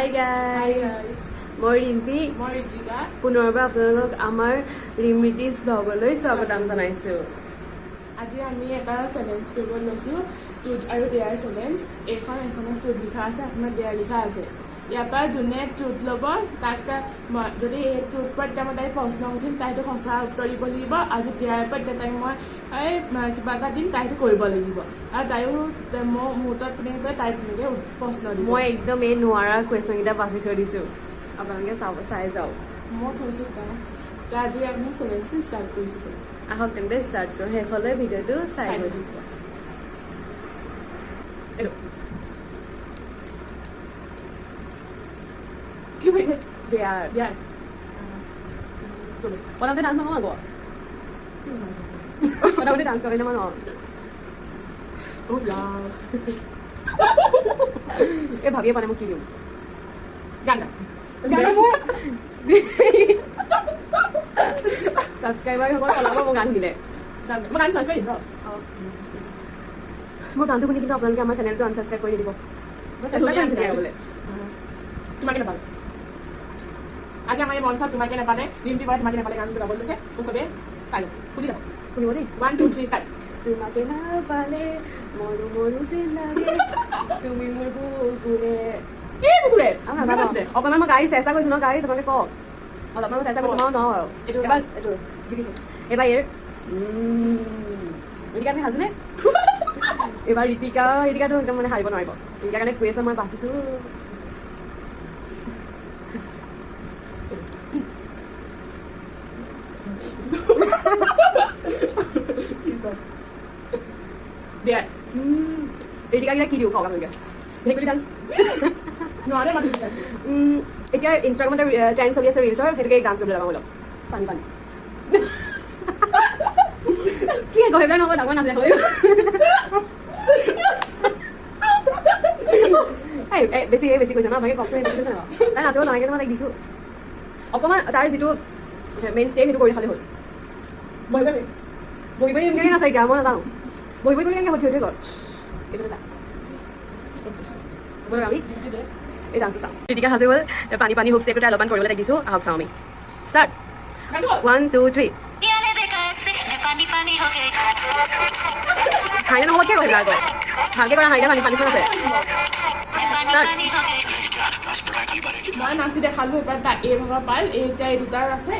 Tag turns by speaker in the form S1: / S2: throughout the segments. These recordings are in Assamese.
S1: Hi guys. মই ৰিম্পি পুনৰবাৰ আপোনালোক আমাৰ ৰিম্পিটিজ ব্লগলৈ স্বাগতম জনাইছোঁ।
S2: আজি আমি এটা চেলেঞ্জ কৰিব লৈছোঁ, টুথ আৰু ডেয়াৰ চেলেঞ্জ। এখনত টুথ লিখা আছে, এখনত ডেয়াৰ লিখা আছে। ইয়াৰ পৰা যোনে টুথ ল'ব তাক যদি এই টুথ পৰা এতিয়া মই তাইক প্ৰশ্ন সুধিম, তাইটো সঁচা উত্তৰ দিব লাগিব। আৰু ডেয়াৰ পৰা এতিয়া তাইক মই কিবা এটা দিম, তাইটো কৰিব লাগিব। আৰু তাইও মোৰ তাত তেনেকৈ তাই তেনেকৈ প্ৰশ্ন দিব।
S1: মই একদম এই নোৱাৰা কুৱেশ্যনকেইটা বাছি থৈ দিছোঁ, আপোনালোকে চাই যাওক।
S2: মই থৈছোঁ তো আজি আমি চেলেঞ্জটো ষ্টাৰ্ট কৰিছোঁ।
S1: আহক তেন্তে ষ্টাৰ্ট কৰোঁ, শেষলৈ ভিডিঅ'টো চাই গৈ দিব। ডেয়াৰ প্ৰথমতে ডান্স নকৰোঁ আকৌ প্ৰথমতে ডান্স কৰিলে মই নহওঁ। এই ভাবিয়ে পোৱা নাই মই কি দিওঁ। ছাবস্ক্ৰাইবাৰসকল চলাব মোৰ গান শুনিলে। মোৰ গানটো শুনি কিন্তু আপোনালোকে আমাৰ চেনেলটো আনছাবস্ক্ৰাইব কৰি দিব।
S2: তোমাকে নাপালে আজি আমাৰ এই মঞ্চত তোমাকে নাপালে, ৰিম্পি পৰা তোমাকে নাপালে গানটো গাবলৈ লৈছে। তো চবে চাই শুনি যাব,
S1: শুনিব দেই।
S2: 1 2 3 ষ্টাৰ্ট।
S1: তোমাকে নাপালে মৰু মৰু যেন লাগে, তুমি মোৰ বুকুৰে।
S2: কি বুকুৰে?
S1: অকণমান মই গাড়ী চেষ্টা কৰিছোঁ ন, গাড়ী আপোনালোকে কওক। অলপমান মই চেষ্টা কৰিছোঁ, মই নহওঁ আৰু এবাৰ এইটো জিকিছোঁ। এইবাৰ ঋতিকা আপুনি সাজুনে? এইবাৰ ঋতিকাটো একদম মানে হাৰিব নোৱাৰিব। ঋতিকাৰ কাৰণে কুৱেশ্যন মই বাচিছোঁ। ঋতিকাকেইটা কি দিওঁ কওক আপোনালোকে? ভেকুলী ডান্স এতিয়া ইনষ্টাগ্ৰামত ট্ৰেণ্ড চলি আছে ৰিলছৰ, সেইটোকে ডান্স কৰিবলৈ লগাম। অলপ পানী কি আকৌ সেইবিলাক নকওঁ, ডাঙৰ নাছিলে বেছি কৈছে ন আপোনালোকে কওকচোন। বেছি কৈছে ন তাই নাচিব নহয়, কিন্তু মই তাইক দিছোঁ অকণমান। তাৰ যিটো মেইন ষ্টেপ সেইটো কৰি দেখালে হ'ল। বহি কেনেকৈ নাচাই এতিয়া মই নাজানো। বহি কৰি কেনেকৈ সঠিক কৰ এইটো আমি এই ডান্সটো চাওঁ। ঋতিকা সাজু হ'ল, পানী হুক ষ্টেপটো অলপমান কৰিবলৈ লাগিছোঁ। আহক চাওঁ আমি। ষ্টাৰ্ট 1 2 3। হাইনে নহ'ব কিয় কৰিবা আকৌ? ভালকৈ কৰা হাইনে, পানী চোন আছে।
S2: মই নাচি দেখালোঁ, এবাৰ তাই এই ভাগৰ পাল, এতিয়া এই দুটাৰ আছে।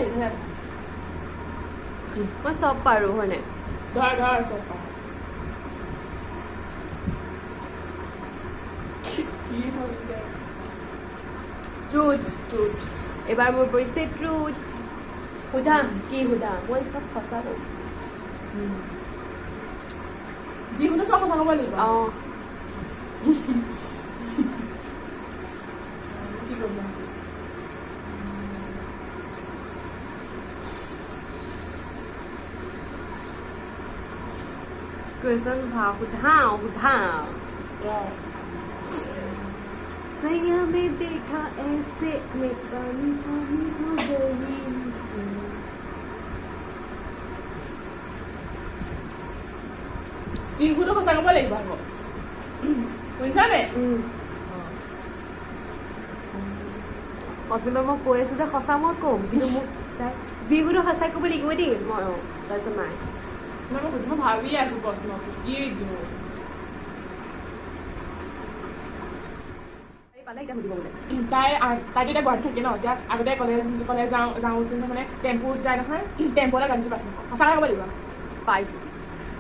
S1: মই চব পাৰোঁ হয়নে?
S2: ধৰ চব পাৰ।
S1: ট্ৰুথ এইবাৰ মোৰ পৰিছে ট্ৰুথ। সোধা কি সোধা? মই চব সঁচা কওঁ।
S2: যিকোনো চব সঁচা ক'ব লাগিব।
S1: অঁ
S2: কি কৰিব?
S1: কুৱেশ্যন সোধা सैया में देखा ऐसे में पानी हो गई।
S2: যিকোনো সঁচা ক'ব লাগিব আকৌ। শুনিছানে?
S1: অথবা মই কৈ আছোঁ যে সঁচা মই ক'ম, কিন্তু মোক তাই যিকোনো সঁচাই ক'ব লাগিব দেই। মই তাৰপিছত নাই
S2: মই ভাবি আছোঁ প্ৰশ্নটো কি দিওঁ। তাই এতিয়া গুৱাহাটীত থাকে ন। এতিয়া আগতে কলেজ যাওঁতে মানে টেম্পুত যায় নহয়, টেম্পু এটা গালিছোঁ পাইছোঁ। সঁচাকৈ ক'ব লাগিব।
S1: পাইছোঁ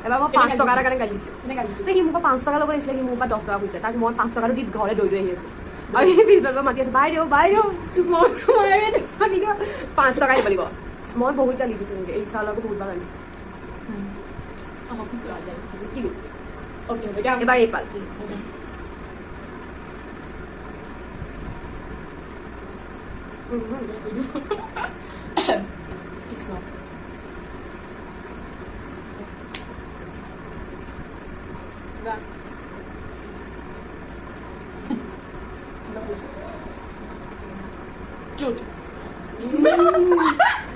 S1: এবাৰ মই 5 টকা এটা কাৰণে গালিছোঁ।
S2: কেনেকৈ গালিছোঁ?
S1: সি মোৰ পৰা 5 টকা ল'ব আহিছিলে, সি মোৰ পৰা 10 টকা কৈছে। তাক মই 5 টকাটো দি ঘৰলৈ দৌৰি আহি আছোঁ, আৰু সি পিছফালৰ মাতি আছে, বাইদেউ মই 5 টকা দিব লাগিব। মই বহুত গালি দিছোঁ, এনেকৈ ৰিক্সাৰ লগত বহুতবাৰ গালিছোঁ। এবাৰ এই পাল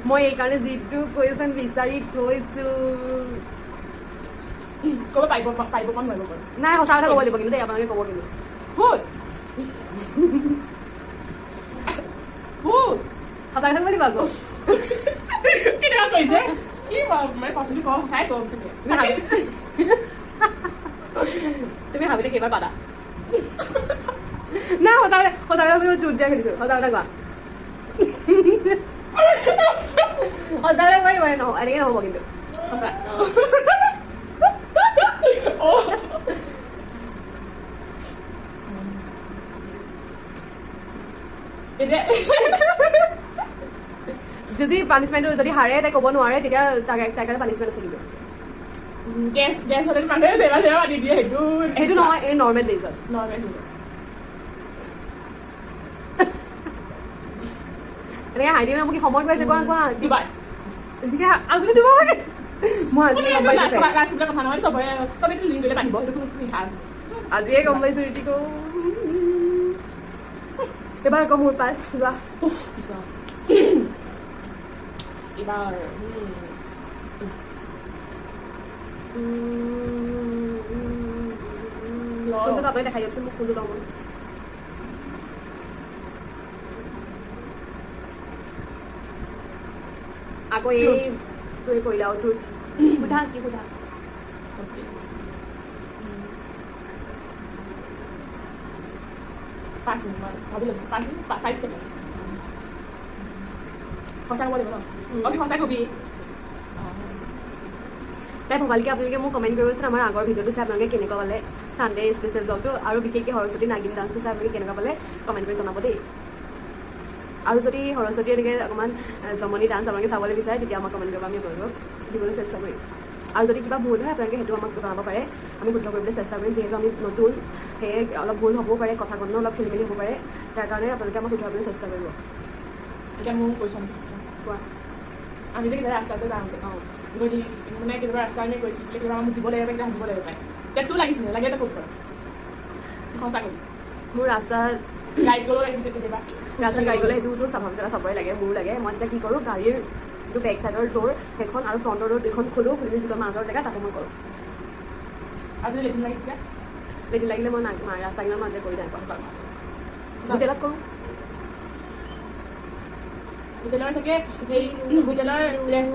S1: মই এইকাৰণে যিটো কুৱেশ্যন বিচাৰি থৈছোঁ।
S2: ক'ব পাৰিব পাৰিব নোৱাৰিব বাৰু।
S1: নাই সঁচা কথা ক'ব লাগিব কিন্তু দেই, আপোনালোকে ক'ব কিন্তু। সঁচা কথা বুলি আকৌ
S2: কেনেকুৱা কৰিছে কি মানে পচন্দ কওঁ সঁচাই কওঁ চাগে
S1: তুমি ভাবিলে কেইবাৰ পাতা না সঁচা কথা জোৰ দিয়া খেলিছোঁ সঁচা কথা কোৱা সঁচা কথা কৈ নহয় এনেকৈ নহ'ব কিন্তু
S2: সঁচা এতিয়া
S1: যদি পানিছমেণ্টটো যদি হাৰে তাই ক'ব নোৱাৰে তেতিয়া তাই কাৰণে পানিছমেণ্ট আছে কিন্তু
S2: গেছ হ'লে মানুহে জেগা জেগা দি দিয়ে
S1: সেইটো নহয় এই নৰ্মেল ডেইজত
S2: নৰ্মেল
S1: এনেকৈ হাঁহি দিলে মোক কি সময় পাইছে কোৱা কোৱা
S2: দুবাৰ
S1: এনেকৈ আগতে দিব লাগে মই
S2: কথা নহয় চবৰে চবেইটো লিংক কৰিলে বান্ধিব সেইটো কোনো লিখা আছে
S1: আজিয়ে গম পাইছোঁ ৰীতিকো এবাৰ আকৌ মোৰ পাই যোৱা
S2: এবাৰ
S1: কোনটো কাপোৰে দেখাই দিয়কচোন মোক কোনটো ল'ম আকৌ এই তুমি কৰিলা আৰু তোৰ সোধা কি সোধা
S2: পাঁচ মিনিট মই ভাবি লৈছোঁ 5 ছেকেণ্ড সঁচা ক'ব লাগিব ন সঁচা কবি
S1: তাই ভবালিকে আপোনালোকে মোক কমেণ্ট কৰিবচোন আমাৰ আগৰ ভিডিঅ'টো চাই আপোনালোকে কেনেকুৱা পালে ছানডে স্পেচিয়েল ব্লগটো আৰু বিশেষকৈ সৰস্বতী নাগিন ডান্সটো চাই আপোনালোকে কেনেকুৱা পালে কমেণ্ট কৰি জনাব দেই আৰু যদি সৰস্বতী এনেকৈ অকণমান জমনি ডান্স আপোনালোকে চাবলৈ বিচাৰে তেতিয়া আমাক কমেণ্ট কৰিব আমি আপোনালোকক দিবলৈ চেষ্টা কৰিম আৰু যদি কিবা ভুল হয় আপোনালোকে সেইটো আমাক জনাব পাৰে আমি শুদ্ধ কৰিবলৈ চেষ্টা কৰিম যিহেতু আমি নতুন সেয়ে অলপ ভুল হ'বও পাৰে কথা কথা অলপ খেলি মেলি হ'ব পাৰে তাৰ কাৰণে আপোনালোকে আমাক শুদ্ধবলৈ চেষ্টা কৰিব
S2: এতিয়া মোৰ কুৱেশ্যন
S1: কোৱা
S2: আমি যে কেতিয়াবা ৰাস্তাতে যাওঁ যে গৈ মানে কেতিয়াবা ৰাস্তা আমি গৈ থাকিলে কেতিয়াবা মোক দিব লাগিব কেতিয়াবা দিব লাগিব পায় এতিয়া তোৰ লাগিছিলে লাগে এতিয়া ক'ত কৰ সঁচা কবি
S1: মোৰ ৰাস্তাত
S2: গাড়ীত গ'লেও লাগিছিলে কেতিয়াবা
S1: ৰাস্তাত গাড়ী গ'লে সেইটোতো স্বাভাৱিকতা চবৰে লাগে মোৰো লাগে মই তেতিয়া কি কৰোঁ গাড়ীৰ যিটো বেক চাইডৰ ডোৰ সেইখন আৰু ফ্ৰণ্টৰ ডোৰ দুইখন খোলোঁ খুলি যিটো মাজৰ জেগা তাতে মই কৰোঁ
S2: আৰু যদি লেটিন লাগে তেতিয়া
S1: লেটিন লাগিলে মই ৰাস্তা কিনাৰ মাজে কৰি নাই পোৱা হোটেলত কৰোঁ
S2: হোটেলৰ চাগে সেই হোটেলৰ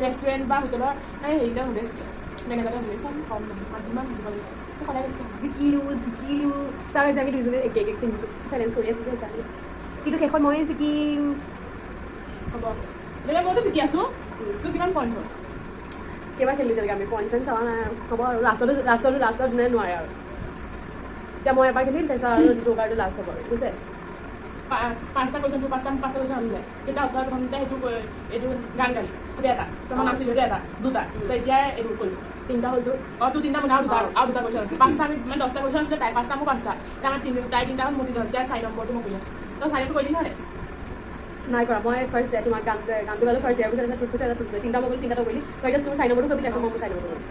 S2: ৰেষ্টুৰেণ্ট বা হোটেলৰ হেৰিটা সুধিছিলে মেনেজাৰতে সুধিছে কম ইমান দিব লাগিব সদায়
S1: জিকিলোঁ চাৰ আমি দুইজনে একে একে পিন্ধিছোঁ চেলেঞ্জ কৰি আছোঁ সেইকাৰণে কিন্তু শেষত ময়ে জিকিম
S2: হ'ব এতিয়া মইতো জিকি আছোঁ তোৰ কিমান পইণ্ট হ'ল
S1: কেইবাৰ খেলিলোঁ তেনেকৈ আমি পইণ্ট চইণ্ট চাৱা নাই হ'ব আৰু লাষ্টত যোনে নোৱাৰে আৰু এতিয়া মই এবাৰ খেলিম তাৰপিছত আৰু দুবাৰটো লাষ্ট হ'ব আৰু ঠিক আছে
S2: 5টা কুৱেশ্যন আছিলে তেতিয়া উত্তৰ প্ৰথমতে সেইটো এইটো গান গালি সেইটো এটা মই নাছিলোঁ সেইটো এটা দুটা এতিয়া এইটো কৰিলোঁ
S1: 3টা হ'ল তোৰ
S2: তোৰ 3টা মানে আৰু দুটা কুৱেশ্যন আছে 5টা আমি মানে 10টা কুৱেশ্যন আছিলে তাই 5টা মোৰ 5টা এতিয়া আমাৰ তাই 3টা হ'ল মোৰ 3টা এতিয়া 4 নম্বৰটো মই কৰি আছোঁ তই 4 নম্বৰটো কৰি দিম হ'লে
S1: নাই কৰা মই ফাৰ্ষ্ট তোমাক গানটো গালোঁ ফাৰ্ষ্ট ইয়াৰ পিছত তোৰ পিছত 3টা মই কৰিলোঁ 3টা কৰিলি তই এতিয়া তোৰ 4 নম্বৰটো কৰিবি তাৰপিছত মই মোৰ 4 নম্বৰটো কৰিম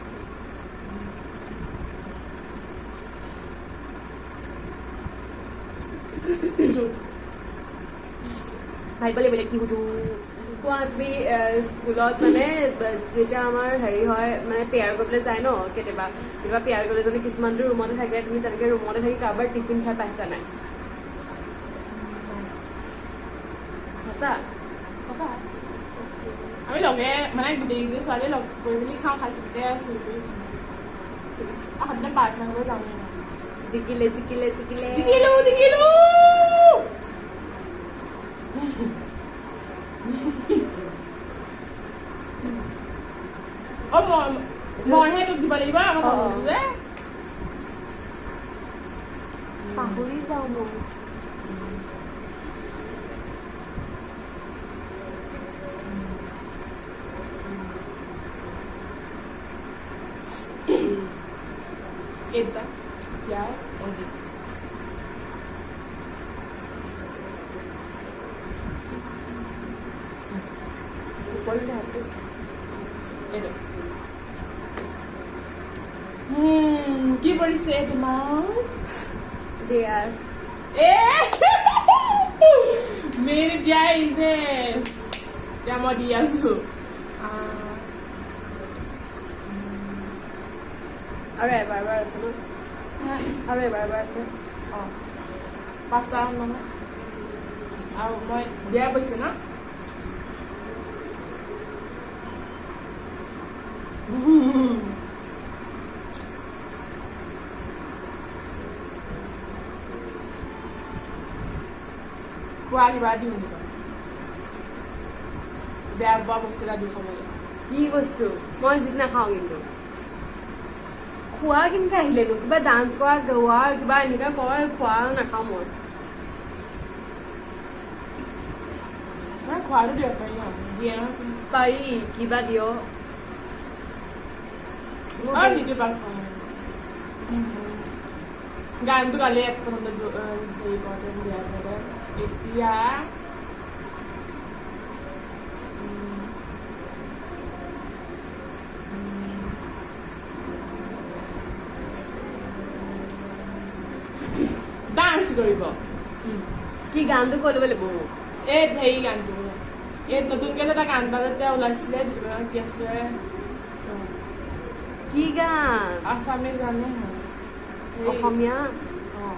S1: ভাবিব লাগিব কি সুধোঁ কোৱা তুমি স্কুলত মানে যেতিয়া আমাৰ হেৰি হয় মানে পেয়াৰ কৰিবলৈ যায় ন কেতিয়াবা পেয়াৰ কৰিবলৈ যদি কিছুমানটো ৰুমতে থাকে তুমি তেনেকৈ ৰুমতে থাকি কাৰোবাৰ টিফিন খাই পাইছা নাই সঁচা
S2: আমি লগে মানে গোটেইকেইজনী ছোৱালীয়ে লগ কৰি মেলি খাওঁ খাই তেনেকৈ চুৰ কৰি সদায় প্ৰাৰ্থনা কৰিব যাওঁ
S1: জিকিলোঁ
S2: মইহে তোক দিব লাগিব আমাৰ কৈছোঁ যে
S1: পাহৰি যাওঁ মই
S2: এই দুটা এতিয়া অজিত এইটো কি পৰিছে তোমাৰ
S1: দেয়াৰ
S2: মেইন এতিয়া আহিছে এতিয়া মই দি আছোঁ
S1: আৰু এবাৰ আছে ন আৰু এবাৰ আছে
S2: অঁ 5টা হ'ল নহয় আৰু মই দিয়া পৰিছে ন খোৱা কিবা দিওঁ নেকি বেয়া পোৱা বস্তু এটা দি খাবলৈ
S1: কি বস্তু মই যিটো নাখাওঁ কিন্তু খোৱা কেনেকৈ আহিলেনো কিবা ডান্স কৰা গোৱা কিবা এনেকুৱা কয় খোৱা নাখাওঁ মই
S2: খোৱাটো দিব পাৰি ন দিয়ে নহয়চোন
S1: পাৰি কিবা দিয়
S2: নিদিওঁ বাৰু গানটো কালি প্ৰথমতে হেৰি কৰোঁতে দিয়াৰ পৰা এতিয়া ডান্স কৰিব
S1: কি গানটো কৈ ল'ব লাগিব মোক
S2: এই হেৰি গানটো এই নতুনকৈ এটা গান এটা যেতিয়া ওলাইছিলে কি আছিলে
S1: কি গান
S2: আছামিজ গানে
S1: অসমীয়া
S2: অঁ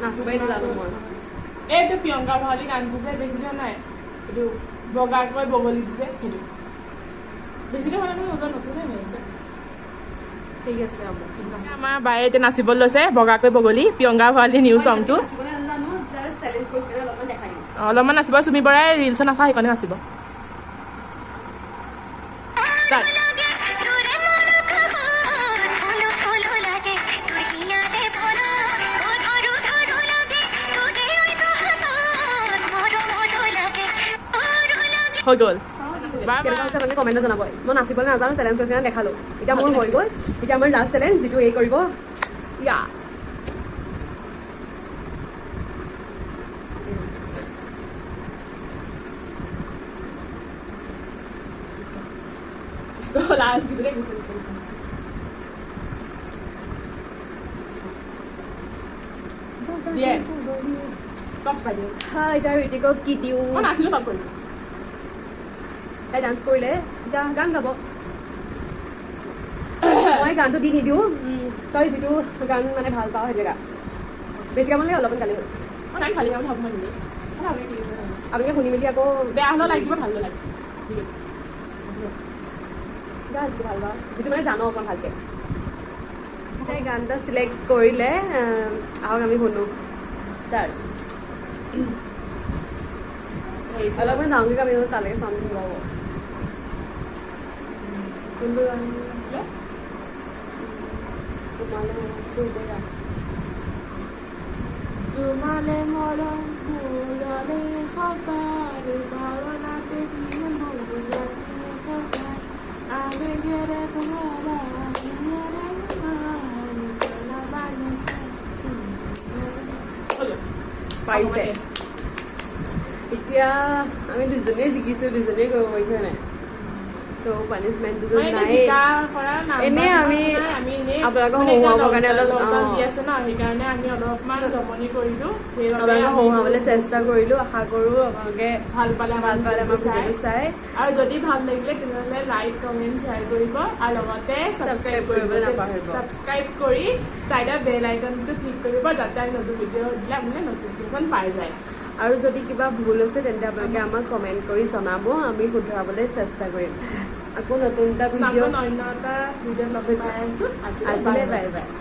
S1: নাচিবই নাজানো মই
S2: এইটো প্ৰিয়ংকা ভৰালী গানটো যে বেছি দিয়া নাই এইটো বগাকৈ বগলীটো যে সেইটো বেছিকৈ হোৱা নাই নতুনে হৈছে
S1: ঠিক আছে হ'ব
S2: আমাৰ বায়ে এতিয়া নাচিবলৈ লৈছে বগাকৈ বগলী প্ৰিয়ংকা ভৰালী নিউ চংটো অলপমান নাচিব চুমি বৰাই ৰিলছত নাচা সেইকাৰণে নাচিব হৈ গ'ল
S1: কমেণ্টত জনাব মই নাচিবলৈ নাজানো চেলেঞ্জ কৰিছে দেখালোঁ এতিয়া মোৰ হৈ গ'ল এতিয়া আমাৰ লাষ্ট চেলেঞ্জ যিটো এই কৰিব ইয়া এতিয়া ঋতিকক কি দিওঁ
S2: নাচিলো চব কৰিম
S1: তাই ডান্স কৰিলে এতিয়া গান গাব মই গানটো দি নিদিওঁ তই যিটো গান মানে ভাল পাওঁ সেইটো গা বেছি গাব লাগে অলপমান গালে হ'ল
S2: মই গান ভালে গাব ভাব মই নিজে
S1: আপোনালোকে শুনি মেলি আকৌ
S2: বেয়া হ'লেও লাগিব ভাল নালাগে
S1: গা যিটো ভাল পাওঁ যিটো মানে জানো অকণ ভালকৈ তাই গান এটা চিলেক্ট কৰিলে আহক আমি শুনো ষ্টাৰ্ট অলপমান ডাঙৰকৈ গাবি তালৈকে চাউণ্ড ওলাব
S2: কোনটো গান আছিলে তোমালে মৰম ফুললে খপাৰ ভাৱনাতে আবেগেৰে ভৰা
S1: পাৰিছে এতিয়া আমি দুজনীয়ে জিকিছোঁ দুজনীয়ে কৰিব পাৰিছোঁ নাই তো পানিছমেণ্টটো নাই এনেই আমি আপোনালোকক হহুৱাবৰ কাৰণে অলপ
S2: দি আছে ন সেইকাৰণে আমি অলপমান জমনি কৰিলোঁ
S1: আপোনালোকক হহুৱাবলৈ চেষ্টা কৰিলোঁ আশা কৰোঁ আপোনালোকে
S2: ভাল পালে
S1: আমাৰ ভিডিঅ'টো চাই
S2: আৰু যদি ভাল লাগিলে তেনেহ'লে লাইক কমেণ্ট শ্বেয়াৰ কৰিব আৰু লগতে ছাবস্ক্ৰাইব কৰিব ছাবস্ক্ৰাইব কৰি চাইডৰ বেল আইকনটো ক্লিক কৰিব যাতে আমি নতুন ভিডিঅ' দিলে আপুনি নটিফিকেশ্যন পাই যায়
S1: আৰু যদি কিবা ভুল হৈছে তেন্তে আপোনালোকে আমাক কমেণ্ট কৰি জনাব আমি শুধৰাবলৈ চেষ্টা কৰিম আকৌ নতুন এটা ভিডিঅ'
S2: অন্য এটা ভিডিঅ'ত লগ পাই আছোঁ
S1: আজিলৈ বাই বাই